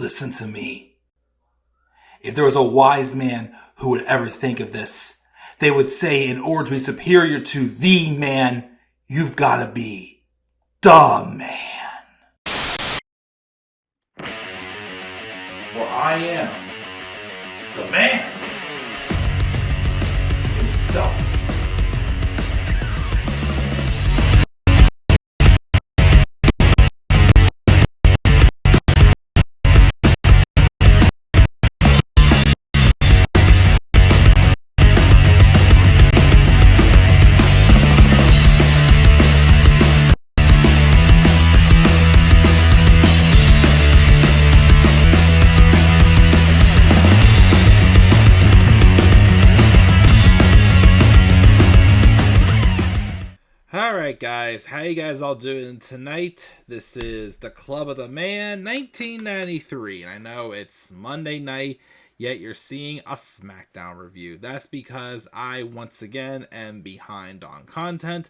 Listen to me. If there was a wise man who would ever think of this, they would say in order to be superior to the man, you've got to be the man. For I am the man himself. Guys, how you guys all doing tonight? This is the Club of the Man 1993, and I know it's Monday night, yet you're seeing a SmackDown review. That's because I once again am behind on content.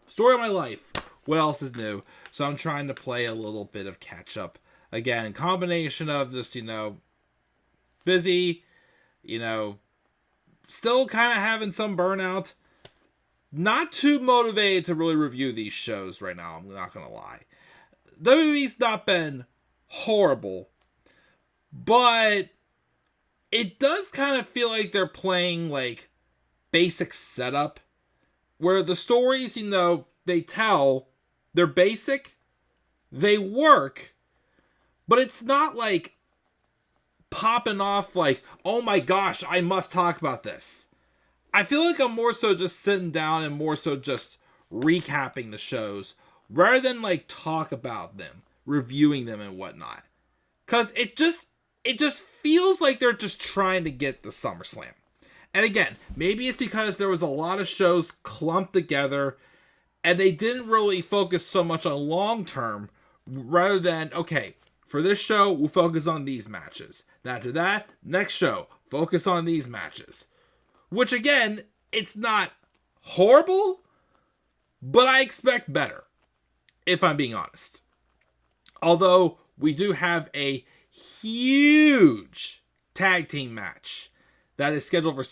Story of my life. What else is new? So I'm trying to play a little bit of catch up. Again, combination of just, busy, still kind of having some burnout. Not too motivated to really review these shows right now, I'm not going to lie. WWE's not been horrible, but it does kind of feel like they're playing like basic setup, where the stories, they tell, they're basic, they work, but it's not like popping off like, oh my gosh, I must talk about this. I feel like I'm more so just sitting down and more so just recapping the shows rather than like talk about them, reviewing them and whatnot. Cause it just feels like they're just trying to get the Summerslam. And again, maybe it's because there was a lot of shows clumped together and they didn't really focus so much on long term rather than, okay, for this show, we'll focus on these matches. After that, next show, focus on these matches. Which, again, it's not horrible, but I expect better, if I'm being honest. Although, we do have a huge tag team match that is scheduled for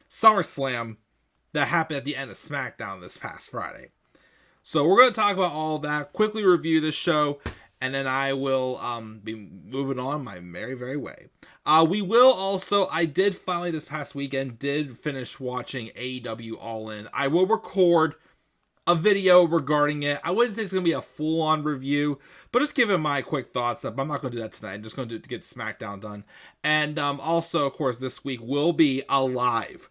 SummerSlam that happened at the end of SmackDown this past Friday. So, we're going to talk about all that, quickly review this show, and then I will be moving on my very, very way. We will also, I did finally this past weekend, did finish watching AEW All In. I will record a video regarding it. I wouldn't say it's going to be a full-on review, but just giving my quick thoughts. I'm not going to do that tonight. I'm just going to get SmackDown done. And also, of course, this week will be a live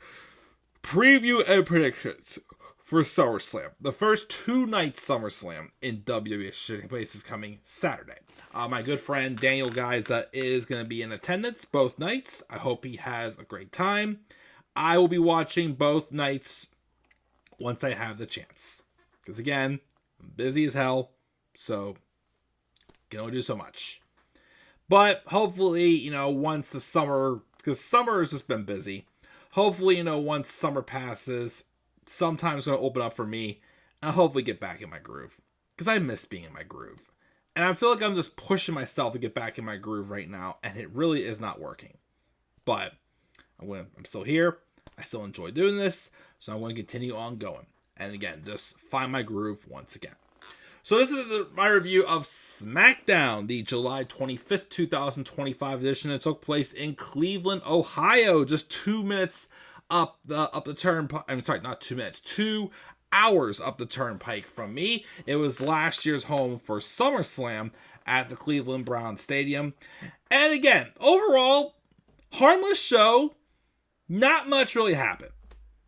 preview and predictions for SummerSlam. The first 2 nights SummerSlam in WWE taking place is coming Saturday. My good friend Daniel Gaiza is going to be in attendance both nights. I hope he has a great time. I will be watching both nights once I have the chance. Because again, I'm busy as hell, so can only do so much. But hopefully, once the summer, because summer has just been busy. Hopefully, once summer passes, sometimes going to open up for me, and I'll hopefully get back in my groove. Because I miss being in my groove. And I feel like I'm just pushing myself to get back in my groove right now, and it really is not working. But I'm still here. I still enjoy doing this, so I'm going to continue on going. And again, just find my groove once again. So this is my review of SmackDown, the July 25th, 2025 edition. It took place in Cleveland, Ohio, just 2 minutes up the turnpike. I'm sorry, not 2 minutes. 2 hours up the turnpike from me. It was last year's home for SummerSlam at the Cleveland Browns Stadium. And again, overall, harmless show. Not much really happened.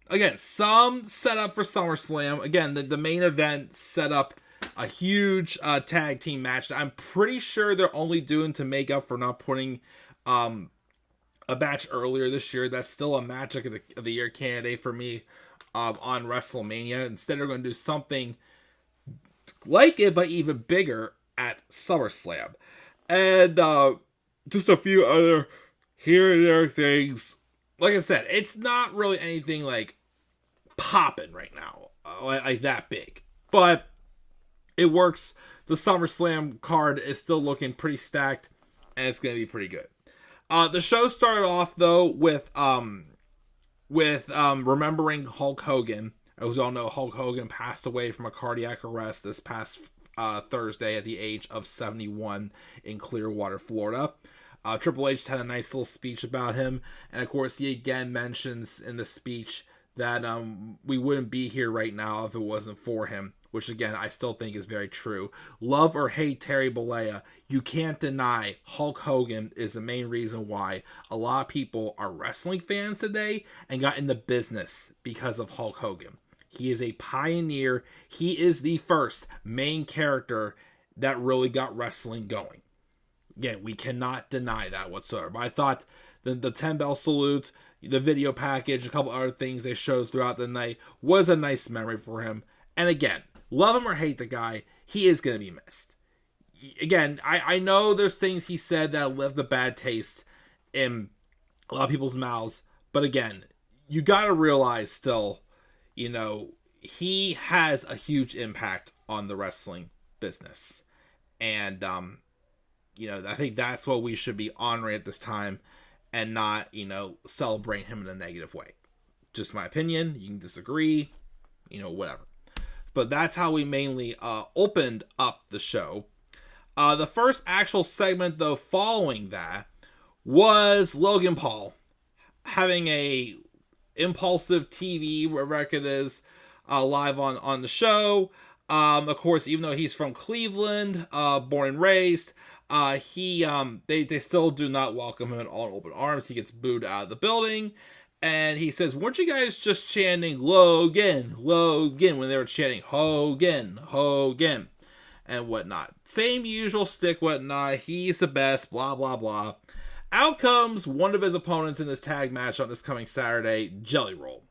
Again, some setup for SummerSlam. Again, the main event set up a huge tag team match that I'm pretty sure they're only doing to make up for not putting a match earlier this year. That's still a match of the year candidate for me. On WrestleMania. Instead, they're going to do something like it, but even bigger at SummerSlam. And just a few other here and there things. Like I said, it's not really anything like popping right now, like that big. But it works. The SummerSlam card is still looking pretty stacked. and it's going to be pretty good. The show started off though with remembering Hulk Hogan. As we all know, Hulk Hogan passed away from a cardiac arrest this past Thursday at the age of 71 in Clearwater, Florida. Triple H had a nice little speech about him, and of course he again mentions in the speech that we wouldn't be here right now if it wasn't for him, which again I still think is very true. Love or hate Terry Bollea, you can't deny Hulk Hogan is the main reason why a lot of people are wrestling fans today and got in the business because of Hulk Hogan. He is a pioneer. He is the first main character that really got wrestling going. Again, we cannot deny that whatsoever. But I thought the 10 bell salute, the video package, a couple other things they showed throughout the night was a nice memory for him. And again, love him or hate the guy, he is going to be missed. Again, I know there's things he said that left a bad taste in a lot of people's mouths. But again, you got to realize still, you know, he has a huge impact on the wrestling business. And, you know, I think that's what we should be honoring at this time and not, you know, celebrate him in a negative way. Just my opinion. You can disagree, you know, whatever. But that's how we mainly opened up the show. The first actual segment, though, following that was Logan Paul having a impulsive TV, wherever it is, live on the show. Of course, even though he's from Cleveland, born and raised, they still do not welcome him in all open arms. He gets booed out of the building, and he says, "Weren't you guys just chanting Logan, Logan," when they were chanting Hogan, Hogan, and whatnot? Same usual stick, whatnot. He's the best, blah blah blah. Out comes one of his opponents in this tag match on this coming Saturday, Jelly Roll,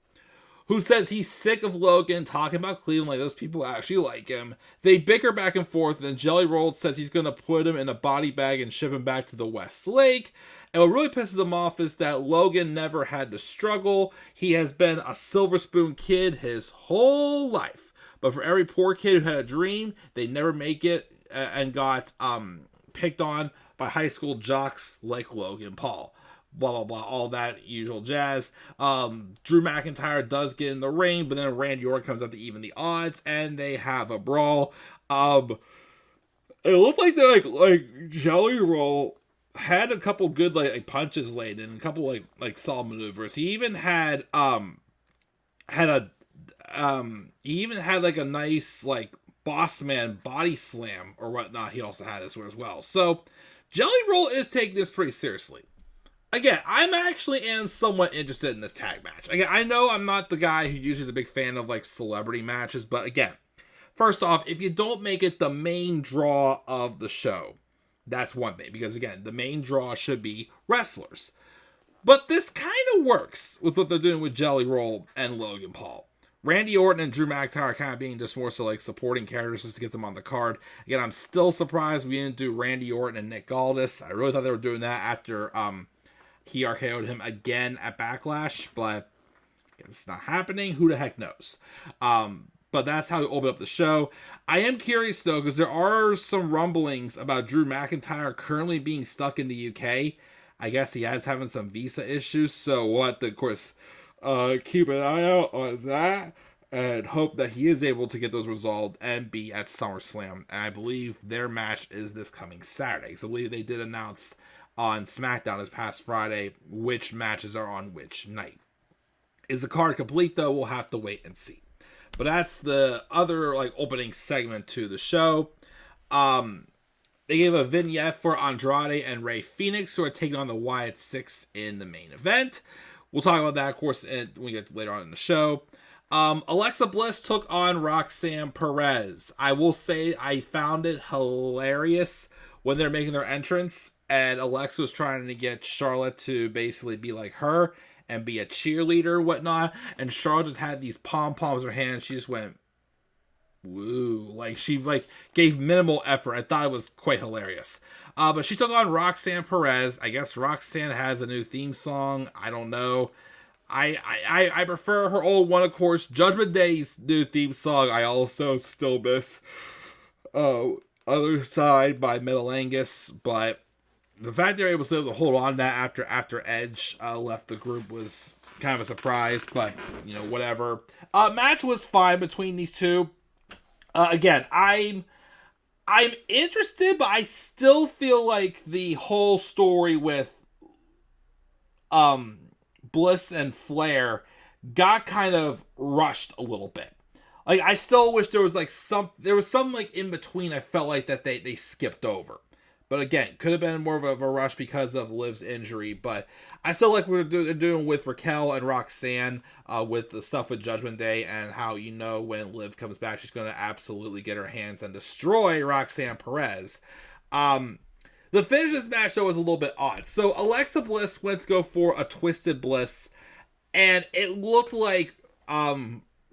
who says he's sick of Logan talking about Cleveland like those people actually like him. They bicker back and forth, and then Jelly Roll says he's going to put him in a body bag and ship him back to the West Lake. And what really pisses him off is that Logan never had to struggle. He has been a Silver Spoon kid his whole life. But for every poor kid who had a dream, they never make it and got picked on by high school jocks like Logan Paul. Blah, blah, blah, all that usual jazz. Drew McIntyre does get in the ring, but then Randy Orton comes out to even the odds, and they have a brawl. It looked like they like Jelly Roll had a couple good like punches laid in, a couple like solid maneuvers. He even had he even had like a nice like boss man body slam or whatnot. He also had this one as well. So Jelly Roll is taking this pretty seriously. Again, I'm actually am somewhat interested in this tag match. Again, I know I'm not the guy who usually is a big fan of like celebrity matches, but again, first off, if you don't make it the main draw of the show, that's one thing. Because again, the main draw should be wrestlers. But this kind of works with what they're doing with Jelly Roll and Logan Paul. Randy Orton and Drew McIntyre are kind of being just more so like supporting characters just to get them on the card. Again, I'm still surprised we didn't do Randy Orton and Nick Aldis. I really thought they were doing that after he RKO'd him again at Backlash, but it's not happening. Who the heck knows? But that's how we open up the show. I am curious, though, because there are some rumblings about Drew McIntyre currently being stuck in the UK. I guess he has having some visa issues, so we'll have to, of course, keep an eye out on that and hope that he is able to get those resolved and be at SummerSlam. And I believe their match is this coming Saturday. So I believe they did announce on SmackDown this past Friday which matches are on which night. Is the card complete, though? We'll have to wait and see. But that's the other like opening segment to the show. They gave a vignette for Andrade and Rey Fenix, who are taking on the Wyatt 6 in the main event. We'll talk about that, of course, when we get later on in the show. Alexa Bliss took on Roxanne Perez. I will say I found it hilarious when they're making their entrance, and Alexa was trying to get Charlotte to basically be like her and be a cheerleader whatnot, and Charlotte just had these pom-poms in her hand. She just went, woo. Like, she gave minimal effort. I thought it was quite hilarious. But she took on Roxanne Perez. I guess Roxanne has a new theme song. I don't know. I prefer her old one, of course. Judgment Day's new theme song. I also still miss Other Side by Metal Angus, but the fact they were able to hold on to that after Edge left the group was kind of a surprise, but whatever. Match was fine between these two. Again, I'm interested, but I still feel like the whole story with Bliss and Flair got kind of rushed a little bit. Like, I still wish there was some in between. I felt like that they skipped over. But again, could have been more of a rush because of Liv's injury. But I still like what they're doing with Raquel and Roxanne with the stuff with Judgment Day, and how when Liv comes back, she's going to absolutely get her hands and destroy Roxanne Perez. The finish of this match, though, was a little bit odd. So Alexa Bliss went to go for a Twisted Bliss, and it looked like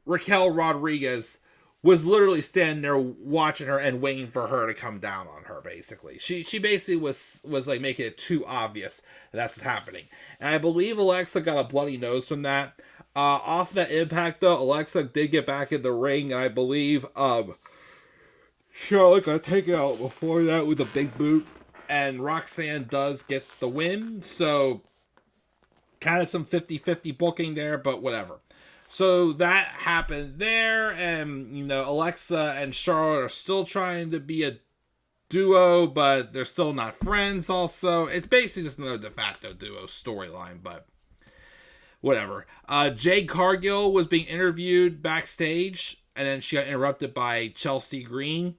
Raquel Rodriguez was literally standing there watching her and waiting for her to come down on her, basically. She basically was like making it too obvious that's what's happening. And I believe Alexa got a bloody nose from that. Off that impact, though, Alexa did get back in the ring, and I believe Charlotte got taken out before that with a big boot. And Roxanne does get the win, so kind of some 50-50 booking there, but whatever. So that happened there, and, Alexa and Charlotte are still trying to be a duo, but they're still not friends also. It's basically just another de facto duo storyline, but whatever. Jade Cargill was being interviewed backstage, and then she got interrupted by Chelsea Green.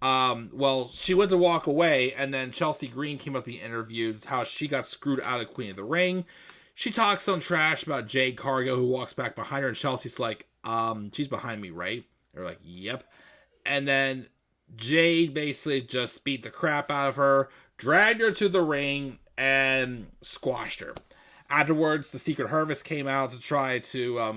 She went to walk away, and then Chelsea Green came up being interviewed, how she got screwed out of Queen of the Ring. She talks some trash about Jade Cargill, who walks back behind her, and Chelsea's like, she's behind me, right? They're like, yep. And then Jade basically just beat the crap out of her, dragged her to the ring, and squashed her. Afterwards, the Secret Hervice came out to try to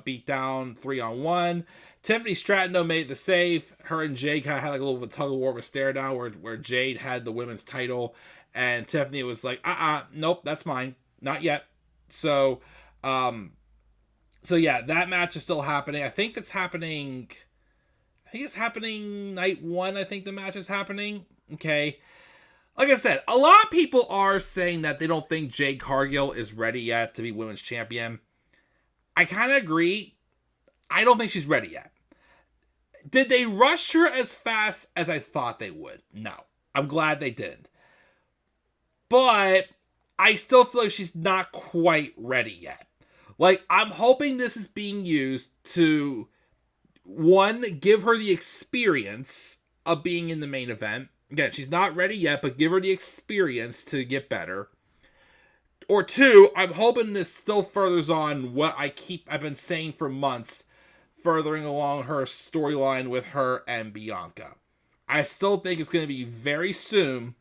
beat down 3-on-1. Tiffany Stratton, though, made the save. Her and Jade kind of had like a little bit of tug of war of a stare down where Jade had the women's title, and Tiffany was like, nope, that's mine. Not yet. So yeah, that match is still happening. I think it's happening night one. I think the match is happening. Okay. Like I said, a lot of people are saying that they don't think Jade Cargill is ready yet to be women's champion. I kind of agree. I don't think she's ready yet. Did they rush her as fast as I thought they would? No. I'm glad they didn't. But I still feel like she's not quite ready yet. Like, I'm hoping this is being used to, one, give her the experience of being in the main event. Again, she's not ready yet, but give her the experience to get better. Or two, I'm hoping this still furthers on what I've been saying for months, furthering along her storyline with her and Bianca. I still think it's going to be very soon,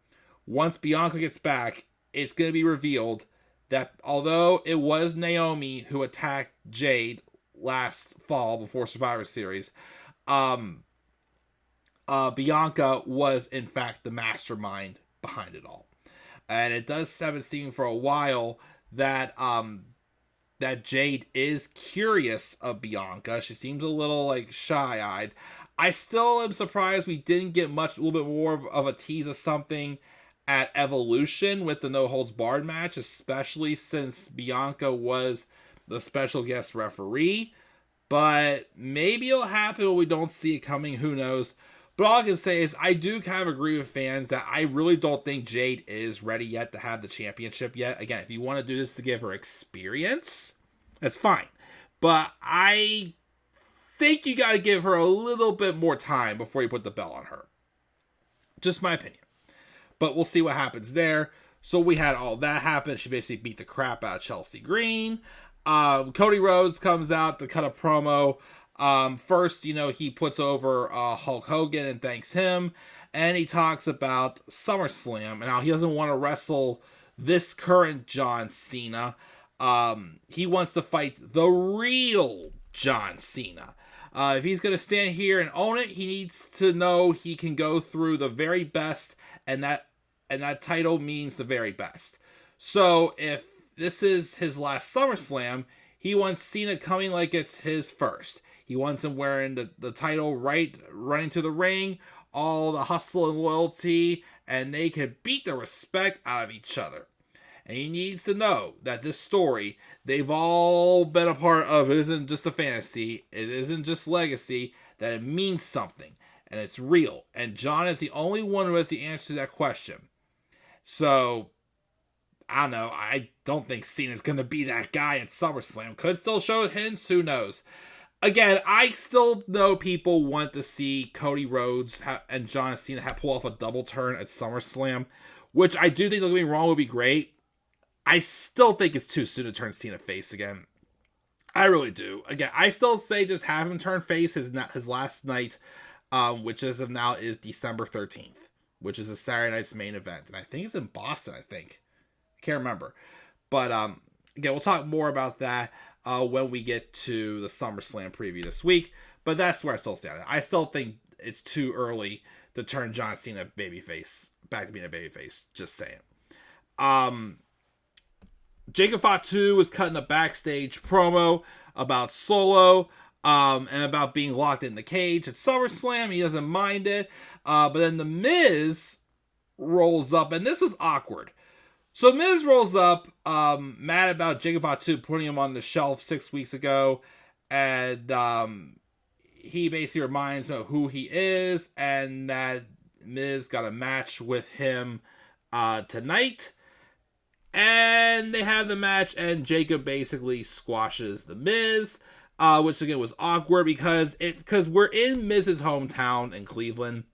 once Bianca gets back, it's going to be revealed that although it was Naomi who attacked Jade last fall before Survivor Series, Bianca was in fact the mastermind behind it all. And it does have it seem for a while that that Jade is curious of Bianca. She seems a little like shy-eyed. I still am surprised we didn't get a little bit more of a tease of something at Evolution with the No Holds Barred match, especially since Bianca was the special guest referee. But maybe it'll happen when we don't see it coming. Who knows? But all I can say is I do kind of agree with fans that I really don't think Jade is ready yet to have the championship yet. Again, if you want to do this to give her experience, that's fine. But I think you got to give her a little bit more time before you put the belt on her. Just my opinion. But we'll see what happens there. So we had all that happen. She basically beat the crap out of Chelsea Green. Cody Rhodes comes out to cut a promo. First, he puts over Hulk Hogan and thanks him. And he talks about SummerSlam and how he doesn't want to wrestle this current John Cena. He wants to fight the real John Cena. If he's going to stand here and own it, he needs to know he can go through the very best, and that title means the very best. So if this is his last SummerSlam, he wants Cena coming like it's his first. He wants him wearing the title running to the ring, all the hustle and loyalty, and they can beat the respect out of each other. And he needs to know that this story they've all been a part of isn't just a fantasy. It isn't just legacy. That it means something. And it's real. And John is the only one who has the answer to that question. So, I don't know. I don't think Cena's going to be that guy at SummerSlam. Could still show hints. Who knows? Again, I still know people want to see Cody Rhodes and John Cena pull off a double turn at SummerSlam. Which I do think, don't get me wrong, would be great. I still think it's too soon to turn Cena face again. I really do. Again, I still say just have him turn face his last night, which as of now is December 13th, which is a Saturday night's main event. And I think it's in Boston, I think. Can't remember. But again, we'll talk more about that when we get to the SummerSlam preview this week. But that's where I still stand. I still think it's too early to turn John Cena babyface back to being a babyface. Just saying. Jacob Fatu was cutting a backstage promo about Solo and about being locked in the cage at SummerSlam. He doesn't mind it. But then The Miz rolls up, and this was awkward. So Miz rolls up, mad about Jacob Fatu putting him on the shelf 6 weeks ago. And he basically reminds him of who he is and that Miz got a match with him tonight. And they have the match, and Jacob basically squashes The Miz, which again was awkward because we're in Miz's hometown in Cleveland.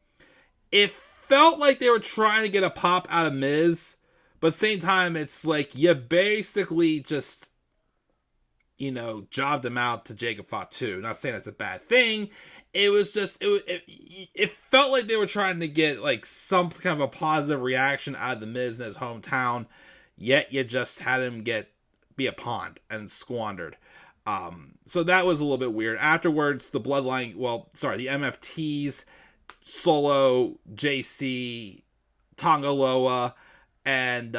It felt like they were trying to get a pop out of Miz, but at the same time, it's like you basically just, jobbed him out to Jacob Fatu. Not saying that's a bad thing. It was just, it felt like they were trying to get like some kind of a positive reaction out of The Miz in his hometown. Yet you just had him be a pawn and squandered. So that was a little bit weird. Afterwards, the Bloodline, the MFTs, Solo, JC, Tongaloa, and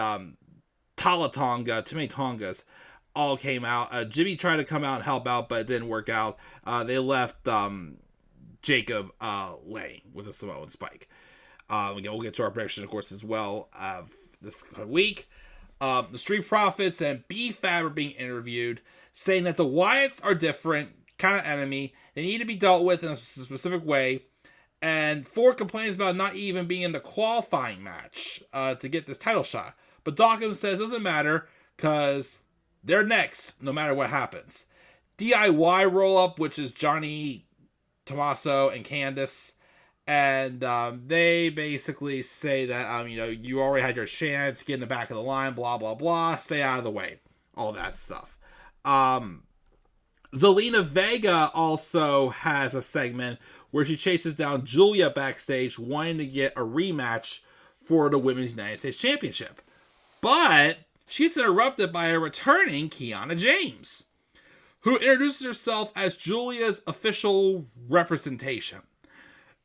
Talatonga, too many Tongas, all came out. Jimmy tried to come out and help out, but it didn't work out. They left Jacob laying with a Samoan spike. Again, we'll get to our prediction, of course, as well this week. The Street Profits and B-Fab are being interviewed, saying that the Wyatts are different, kind of enemy. They need to be dealt with in a specific way. And Ford complains about not even being in the qualifying match to get this title shot. But Dawkins says it doesn't matter because they're next, no matter what happens. DIY roll-up, which is Johnny, Tommaso, and Candice. And they basically say that, you already had your chance, get in the back of the line, blah, blah, blah, stay out of the way. All that stuff. Zelina Vega also has a segment where she chases down Giulia backstage, wanting to get a rematch for the Women's United States Championship. But she gets interrupted by a returning Kianna James, who introduces herself as Giulia's official representation.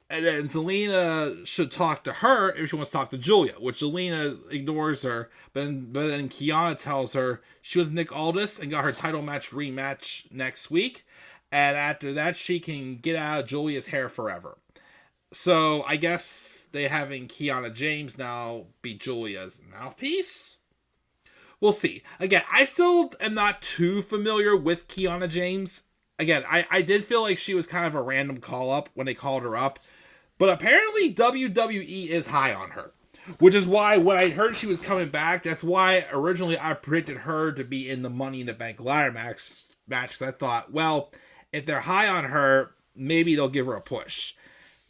And then Zelina should talk to her if she wants to talk to Giulia, which Zelina ignores her. But then Kianna tells her she was Nick Aldis and got her title match rematch next week. And after that, she can get out of Giulia's hair forever. So I guess they having Kianna James now be Giulia's mouthpiece? We'll see. Again, I still am not too familiar with Kianna James. Again, I did feel like she was kind of a random call-up when they called her up. But apparently WWE is high on her. Which is why when I heard she was coming back, that's why originally I predicted her to be in the Money in the Bank ladder match. Because I thought, well, if they're high on her, maybe they'll give her a push.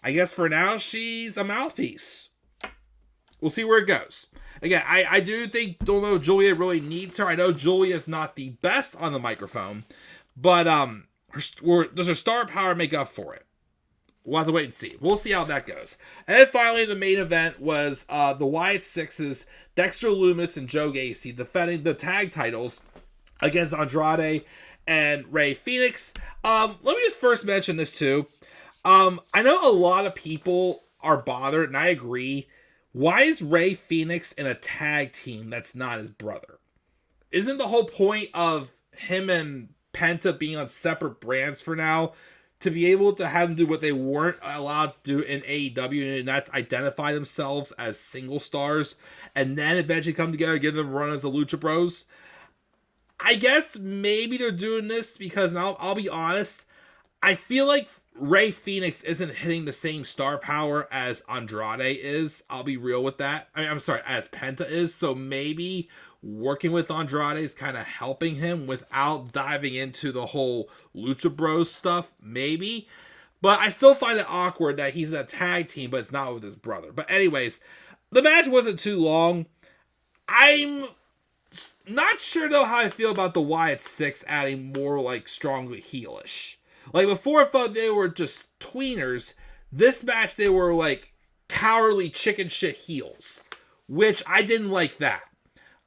I guess for now, she's a mouthpiece. We'll see where it goes. Again, I don't know if Giulia really needs her. I know Giulia's not the best on the microphone. But does her star power make up for it? We'll have to wait and see. We'll see how that goes. And then finally, the main event was the Wyatt Sixes, Dexter Lumis and Joe Gacy, defending the tag titles against Andrade and Rey Fenix. Let me just first mention this too. I know a lot of people are bothered, and I agree. Why is Rey Fenix in a tag team that's not his brother? Isn't the whole point of him and Penta being on separate brands for now to be able to have them do what they weren't allowed to do in AEW, and that's identify themselves as single stars, and then eventually come together and give them a run as the Lucha Bros. I guess maybe they're doing this because, now I'll be honest, I feel like Rey Fenix isn't hitting the same star power as Andrade is. I'll be real with that. I'm sorry, as Penta is. So maybe working with Andrade is kind of helping him without diving into the whole Lucha Bros stuff. Maybe. But I still find it awkward that he's in a tag team, but it's not with his brother. But anyways, the match wasn't too long. I'm not sure, though, how I feel about the Wyatt 6 adding more, like, strongly heelish. Like, before I thought they were just tweeners, this match they were, like, cowardly chicken shit heels, which I didn't like that.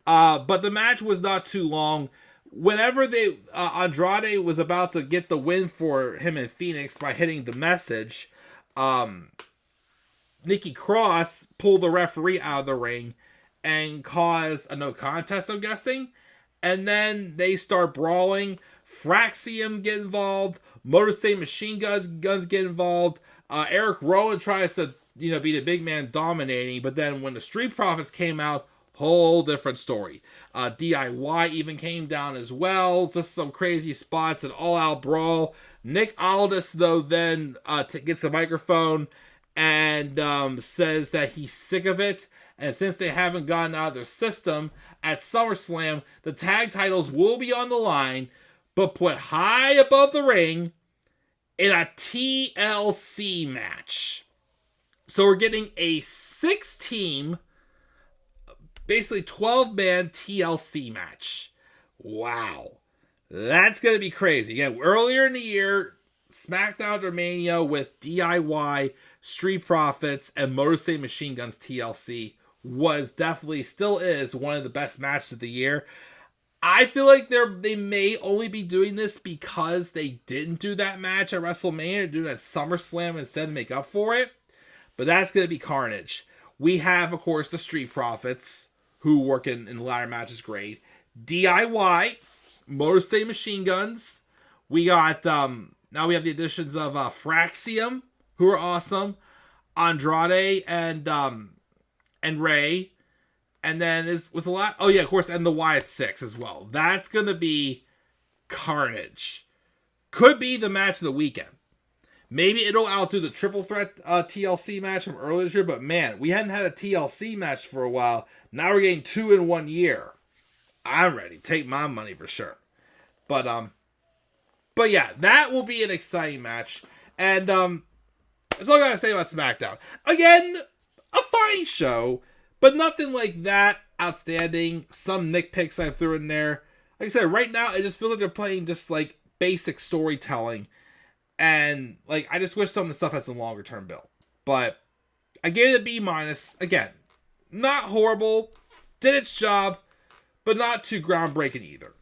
But the match was not too long. Whenever Andrade was about to get the win for him and Fenix by hitting the message, Nikki Cross pulled the referee out of the ring and caused a no contest, I'm guessing. And then they start brawling. Fraxium get involved. Motor City Machine Guns get involved. Eric Rowan tries to, be the big man dominating, but then when the Street Profits came out, whole different story. DIY even came down as well. Just some crazy spots, an all-out brawl. Nick Aldis, though, then gets a microphone and says that he's sick of it. And since they haven't gotten out of their system, at SummerSlam, the tag titles will be on the line, but put high above the ring in a TLC match. So we're getting a 6-team, basically 12-man TLC match. Wow. That's going to be crazy. Again, earlier in the year, SmackDown or Mania with DIY, Street Profits, and Motor City Machine Guns TLC was definitely, still is, one of the best matches of the year. I feel like they may only be doing this because they didn't do that match at WrestleMania. They're doing it at SummerSlam instead to make up for it. But that's going to be carnage. We have, of course, the Street Profits, who work in the ladder matches great. DIY, Motor City Machine Guns. We got, now we have the additions of Fraxium, who are awesome. Andrade and Ray. And then was a lot. Oh yeah, of course, and the Wyatt 6 as well. That's gonna be carnage. Could be the match of the weekend. Maybe it'll outdo the Triple Threat TLC match from earlier this year. But man, we hadn't had a TLC match for a while. Now we're getting 2 in 1 year. I'm ready. Take my money for sure. But yeah, that will be an exciting match. And that's all I gotta say about SmackDown. Again, a fine show. But nothing like that outstanding. Some nitpicks I threw in there. Like I said, right now, it just feels like they're playing just, like, basic storytelling. And, like, I just wish some of the stuff had some longer term build. But I gave it a B-. Again, not horrible. Did its job. But not too groundbreaking either.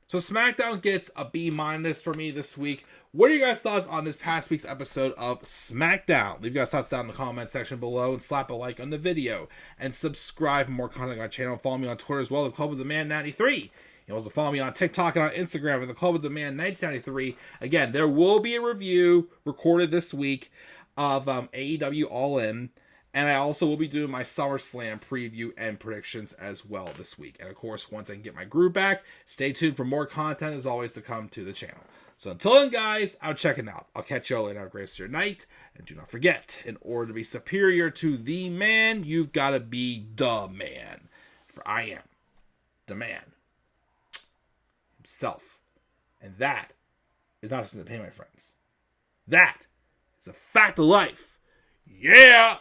So SmackDown gets a B- for me this week. What are your guys' thoughts on this past week's episode of SmackDown? Leave your guys' thoughts down in the comment section below and slap a like on the video. And subscribe for more content on our channel. Follow me on Twitter as well, The Club of the Man 93. You can also follow me on TikTok and on Instagram at The Club of the Man 1993. Again, there will be a review recorded this week of AEW All In. And I also will be doing my SummerSlam preview and predictions as well this week. And of course, once I can get my groove back, stay tuned for more content as always to come to the channel. So until then, guys, I'm checking out. I'll catch you all later. Have a great rest of your night. And do not forget, in order to be superior to the man, you've got to be the man. For I am the man himself. And that is not just an opinion, my friends. That is a fact of life. Yeah!